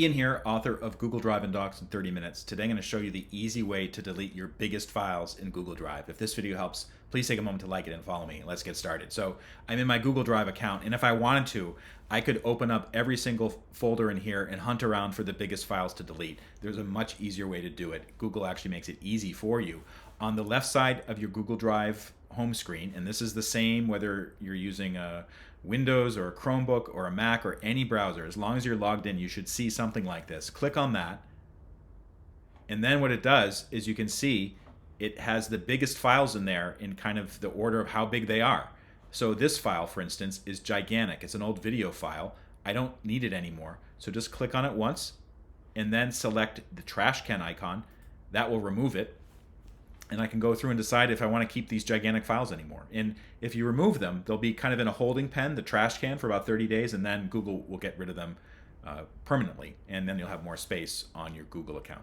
Ian here, author of Google Drive and Docs in 30 Minutes. Today I'm going to show you the easy way to delete your biggest files in Google Drive. If this video helps, please take a moment to like it and follow me. Let's get started. So I'm in my Google Drive account, and if I wanted to, I could open up every single folder in here and hunt around for the biggest files to delete. There's a much easier way to do it. Google actually makes it easy for you. On the left side of your Google Drive home screen, and this is the same whether you're using a Windows or a Chromebook or a Mac or any browser. As long as you're logged in, you should see something like this. Click on that, and then what it does is you can see it has the biggest files in there in kind of the order of how big they are. So this file, for instance, is gigantic. It's an old video file. I don't need it anymore. So just click on it once and then select the trash can icon. That will remove it. And I can go through and decide if I want to keep these gigantic files anymore. And if you remove them, they'll be kind of in a holding pen, the trash can, for about 30 days, and then Google will get rid of them permanently. And then you'll have more space on your Google account.